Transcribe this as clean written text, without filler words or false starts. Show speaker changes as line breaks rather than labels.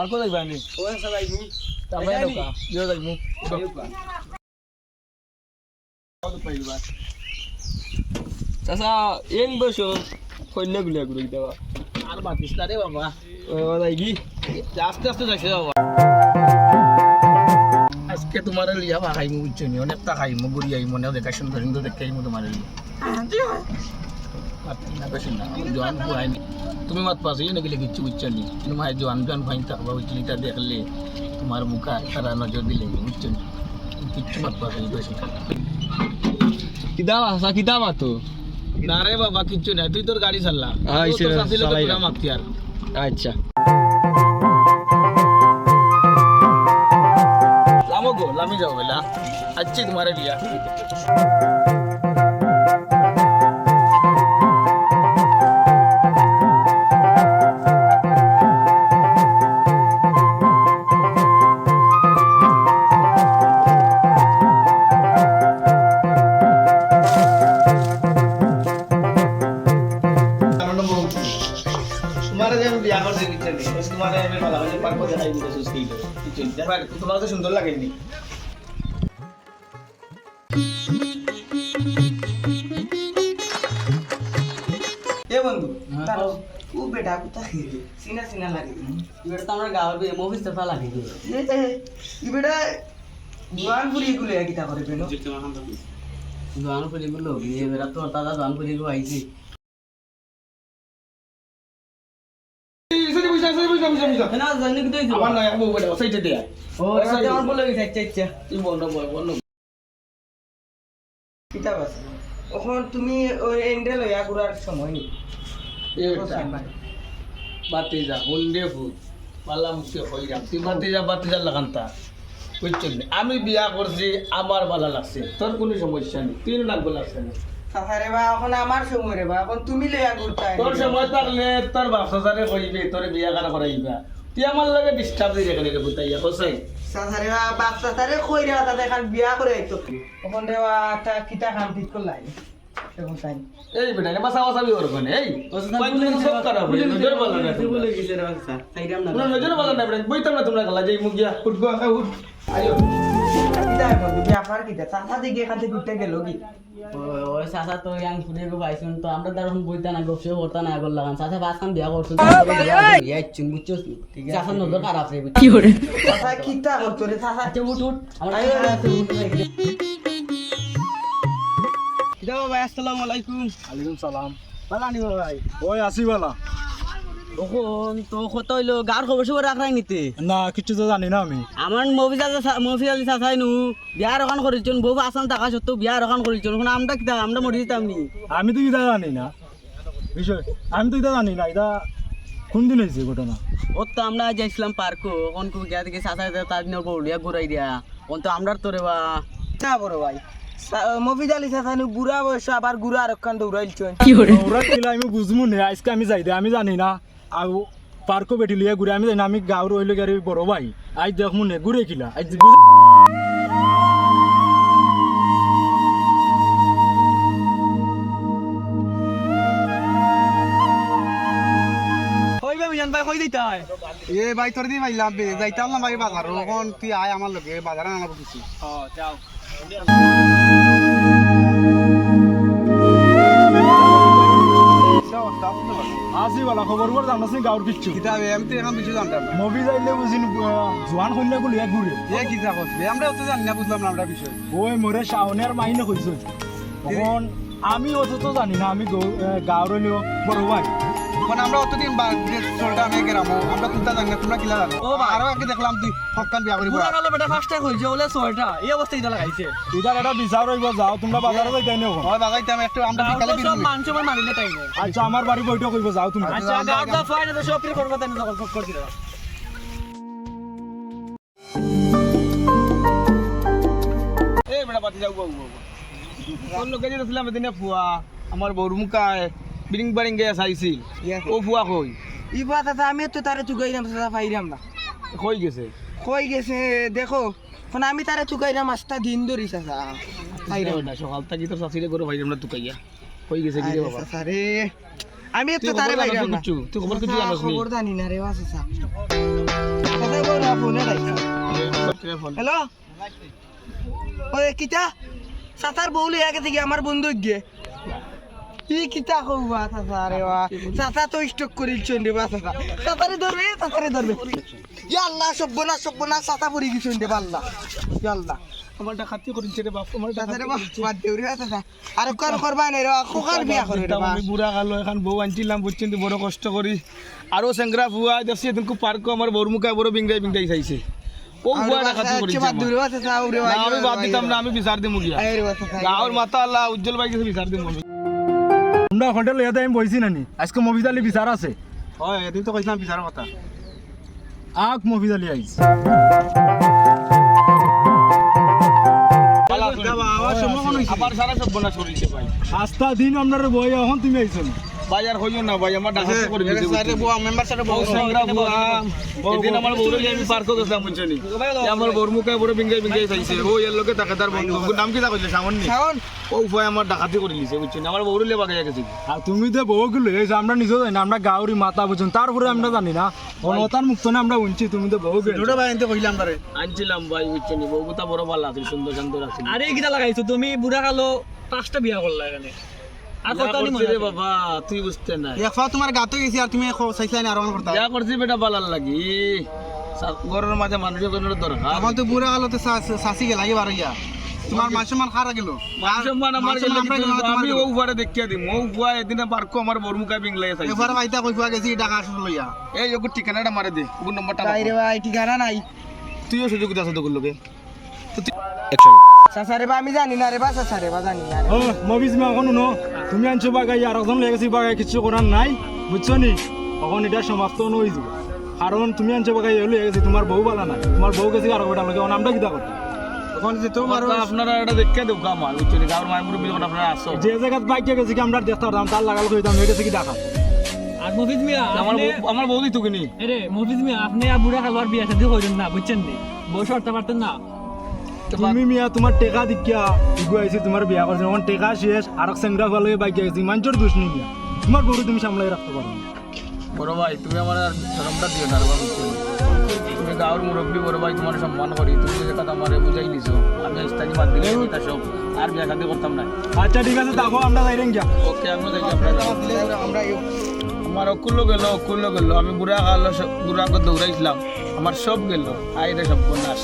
পার্কো যাইবা নি
ও সবাই মু
তামে নকা দিও যাইমু চাচা এন বসো কইলে গুলিয়া গুলি দেবা
আর বাতিস না রে বাবা
ও যাই কি
আস্তে আস্তে যাইছে বাবা আজকে তোমার লিয়া খাইমু বুঝছনি অনেকটা খাইমু গুড়ি আইমু না দেখা সুন্দর সুন্দর দেখাইমু তোমার লিয়া না বেশি না জোয়ান পুরাইনি তুমি মাত পাশে নাকি লিখছি বুঝছনি তুমি মাই জোয়ান জোয়ান ফাইন থাকবা বুঝলিটা দেখলে তোমার মুখা তারা নজর দিলে বুঝছনি কিচ্ছু মাত পাশে বেশি
কিদাম আসা কিদাম আতো
না রে বাবা কিচ্ছু নাই তুই তোর গাড়ি চালা
আইছে চালাই
তোরা মাতি আর
আচ্ছা
লামো গো লামি যাও বেলা আচ্ছা তোমার লিয়া সুন্দর লাগেনি এ বন্ধু তারো ও বেটা কোথা খেয়ে সিনা সিনা লাগে
বেটা তো আমরা গাঁৱৰ মুভিজ দেখা লাগি গ'ল
ই বেটা জোয়ান পুরি এগুলো কিতা করে পেনো
জোৱান ফুৰি গ'লো বেটা তোৰ দাদা জোৱান ফুৰি গৈ আহিছে না জানি কি তুই
আমার নয় বউ বেটা সাইডে দে
ও সাথে আমার বলে গেছে আচ্ছা আচ্ছা
তুই বন্ধ বন্ধ কিতা বাস এখন তুমি ওই এন্ডেল হইয়া ঘুরার সময় নি বাতে যা হন্ডে ফুট পাল্লা মুখে হই যাম তুই বাতে যা লাগানতা বুঝছেন আমি বিয়া করছি আমার ভালো লাগছে তোর কোনো সমস্যা নেই তুই লাগবে লাগছে না রে বা এখন আমার সময় রে বা এখন তুমি লইয়া ঘুরতা তোর সময় থাকলে তোর বাপসারে কইবে তোর বিয়া করা করাইবা তুই আমার লাগে ডিস্টার্ব দিয়ে রেখে বুতাইয়া কইছাই সাধারে বা বাপসারে কই রে তা দেখান বিয়া করে আইতো তখন রে বা তা কিটা কাম ঠিক করলাই এখন তাই এই বেটা রে বাসা বাসা বিওর কোনে এই সব খারাপ হই নজর ভালো না তুই বলে গেছে রে বাসা সাইরাম না নজর ভালো না বেটা বইতাম না তোমরা গলা যাই মুখ গিয়া উঠ গো উঠ আইও কিটা এখন ব্যাপার কিটা চাচা দিকে এখান থেকে উঠতে গেল কি
ওই চাচা তো ইয়াং ফুটে গো পাইছুন তো আমরা দারুন বইতা না গপসে করতা না আগর লাগান চাচা বাস কাম বিয়া করছুন বিয়া চুন বুঝছস ঠিক আছে চাচা নজর খারাপ রে কি করে
চাচা কিটা করতো রে চাচা
আচ্ছা উঠ উঠ আমরা
কিটা ভাই আসসালামু আলাইকুম
আলাইকুম সালাম
ভালো আনি ভাই
ওই আসি বালা
তখন তো কত হইলো গার খবর সবর রাখ নিতে
না কিছু তো জানি না আমি
আমার মফিজ আলী চাচাই নু বিয়ার ওখান করেছেন বউ আসান টাকা সত্ত্বেও বিয়ার ওখান করেছেন ওখানে আমরা কিতা আমরা মরে যেতাম নি
আমি তো এটা জানি না বিষয় আমি তো এটা জানি না এটা কোন দিন হয়েছে ঘটনা
ওর তো আমরা যাইছিলাম পার্কও ওখান গিয়া থেকে চাচা তার দিনের বউলিয়া ঘুরাই দিয়া ওন তো আমরা তো রে বা
না বড় ভাই মফিজ আলী চাচানু বুড়া বয়স আবার গুড়া আর ওখান দৌড়াইলছেন
ওরা কিলা আমি বুঝবো না আজকে আমি যাই দে আমি জানি না আর পার্কও বেটি লিয়া ঘুরে আমি জানি না আমি গাঁর রইলে গাড়ি বড় ভাই আজ দেখ মনে ঘুরে কিলা আজ
এ ভাই তোর দি ভাই লাভ যাইতাম না ভাই বাজার এখন তুই আয় আমার লগে বাজারে আনাবো কিছু
যাও
আসি বালা খবর করে জানাসি গাঁর কিচ্ছু
কিতাবে আমি তো এখন কিছু জানতাম না
মুভি যাইলে বুঝিন জোয়ান কন্যা গুলি ঘুরে
এ কিতা করছে আমরা অত জানি না বুঝলাম না আমরা বিষয়
ওই মোরে শাওনের মাইনে কইছে তখন আমি অত তো জানি না আমি গাঁর রইলেও বড় ভাই
এখন আমরা অতদিন চলটা আমি গ্রামো আমরা কোনটা জানি না তোমরা কিলা জানো আরো আগে দেখলাম তুই হকান বিয়া করিব
বেটা ফার্স্ট হইছে ওলে ছয়টা এই অবস্থা ইদা লাগাইছে
ইদার এটা বিচার হইব যাও তোমরা বাজারে যাইতাই না
হয় বাগাইতাম একটু আমরা বিকালে
সব মানুষ মারিলে তাই না
আচ্ছা আমার বাড়ি বইটা কইব যাও তোমরা
আচ্ছা গাড়দা ফাইনে তো সব প্রি করবা তাই না সকল করে দিলা এই বেটা বাতি যাও বাবু কোন লোকে যেছিলাম এদিনে ফুয়া আমার বউর মুখায় বিরিং বারিং গে চাইছিল ও ফুয়া কই ইবা দাদা আমি তো তারে চুকাইরাম দাদা পাইরাম না কই গেছে দেখো এখন আমি তারে চুকাইরাম আস্তা দিন ধরি চাচা পাইরাম না সকাল থেকে তো চাচিরে গরু পাইরাম না তুকাইয়া কই গেছে কি রে বাবা আরে
আমি
তুই
তো তারে
খবর
বাইরে
জানাস
না
কিছু? তুই খবর কিছু জানাস নি?
খবর জানি না রে বাসা কথা বড় ফোনে রাখছি হ্যালো ওই কিতা সাতার বউলে আগে থেকে আমার বন্ধু গিয়ে কি কিতা কইবা চাচা রে বা চাচা তো স্টক করিল চন্ডে বা চাচা চাচারে ধরবে ইয়া আল্লাহ সব্বনা চাচা পড়ি গেছে চন্ডে আল্লাহ ইয়া আল্লাহ
আমার ডাকাতি করিছে রে বাপ, আমার
চাচা রে
ডাকাতি
বা
করিছে।
বাদ দেউ রে চাচা আর করবা নাই রে খোকার বিয়া করে রে
দিতাম
বা
আমি বুড়া কালো এখন বউ আনছিলাম বুঝছেন তো বড় কষ্ট করি আরো সেংরা ফুয়া দেখছি এদিনকে পার্ক আমার বউর মুখে বড় বিংড়াই চাইছে ও বুয়া ডাকাতি করিছে
বাদ দেউ রে বা চাচা ওরে
না, আমি বাদ দিতাম না, আমি বিচার দিমু গিয়া
আয় রে বা চাচা
গাঁর মাথা আল্লাহ উজ্জ্বল ভাই গেছে বিচার দিমু আমি।
আমরা হোটেল ইয়াতে আমি বইছি নানি আজকে মফিজ আলী বিচার আছে
হয় এদিন তো কইছিলাম বিচারের কথা
আক মফিজ আলী আইস
আবার সারা সব বনা করিছে ভাই
আস্থা দিন আপনার বই এখন তুমি আইছো
ভাই আর হইও না ভাই আমার ডাকাতি করে দিছে
সাইডে বুয়া মেম্বার সাইডে
বউ সংগ্রাম এদিন আমার বউরে নিয়ে আমি পার্ক গেছিলাম বুঝছনি আমার বউর মুখে বড় বিংড়াই চাইছে ও এর লোকে তাকাদার বন্ধু ওর নাম কি তা কইলে সামনে
শাওন
ও ভাই আমার ডাকাতি করে দিছে বুঝছনি আমার বউরে লিয়ে বাগাইয়া গেছে
আর তুমি তো বউগুলো এসে আমরা নিজেও জানি না আমরা গাউরি মাথা বুঝুন তারপরে আমরা জানি না অনতার মুক্ত না আমরা উনছি তুমি তো বউ
দুটো ভাই এনতে কইলাম তারে
আনছিলাম ভাই বুঝছনি বউটা বড় ভালো আছে সুন্দর শান্ত আছে
আরে কিটা লাগাইছো তুমি বুড়া কালো 5টা বিয়া করলা এখানে আর কত নি
করছি রে বাবা তুই বুঝতে না
একফা তোমার গাতো গেছি আর তুমি চাইছাই না আরমান করতা
যা করছি বেটা বালার লাগি ঘরের মাঝে মানুষের কোনো দরকার
আমার তো বুড়া গেল তো সাসি গেল আগে বারইয়া তোমার মাসমান খারা গেল
সম্মান আমার গেলে আমি ও উপরে দেখিয়া দিম ও বুয়া এদিন পার্কো আমার বড় মুখা বিংলাই চাইছে
এবার ভাইতা কইফা গেছি টাকা আসল লইয়া
এই ওগুর ঠিকানাটা মারে দে ওগুর নম্বরটা
তাই রে ভাই ঠিকানা নাই
তুইও সুযোগ দাস তো লোকে
চাচা রে বা আমি জানি না রে বা চাচা রে বা জানি না
ও মফিজ মা এখন শুনো তুমি আনছো বাগাই আর একজন লেগেছি বাগাই কিছু করার নাই বুঝছো নি এখন এটা সমাপ্ত নই যাব কারণ তুমি আনছো বাগাই হলে গেছি তোমার বউ বালা নাই তোমার বউ গেছি আর বেটা লগে আমরা কিটা করতে
এখন যে তোমার
আপনারা এটা দেখিয়া দেব কামাল বুঝছেন গাঁর মায়ের মুরব্বী যখন আপনারা আসো
যে জায়গায় বাইকে গেছি কি আমরা দেখতে পারতাম তার লাগাল কইতাম এটা কি ডাকা
আর মফিজ মিয়া
আমার বউ দিত কিনি
আরে মফিজ মিয়া আপনি আর বুড়া কালো আর বিয়া শাদী কইরেন না বুঝছেন নি বউ সরতে পারতেন না
তুমি মিয়া তোমার টেকা দিকিয়া ইগু আইছি তোমার বিয়া করছে এখন টেকা শেষ আর সেংরা ভালো বাইকে গেছি মানুষের দোষ নেই মিয়া তোমার বউ তুমি সামলাই রাখতে পারো না
বড় ভাই তুমি আমার আর শরমটা দিও না রে বাবা বুঝছেন তুমি গাঁর মুরব্বী বড় ভাই তোমার সম্মান করি তুমি যে কথা আমারে বুঝাই নিছো আমি ইস্তানি বাদ দিলে এটা সব আর বিয়া শাদী করতাম না
আচ্ছা ঠিক আছে দেখো আমরা যাইরেন গিয়া
ওকে আমি দেখি আপনারা
আমরা
আমার অকুল্য গেল আমি বুড়া কালো বুড়া দৌড়াইছিলাম আমার সব গেল আইরে সব নাশ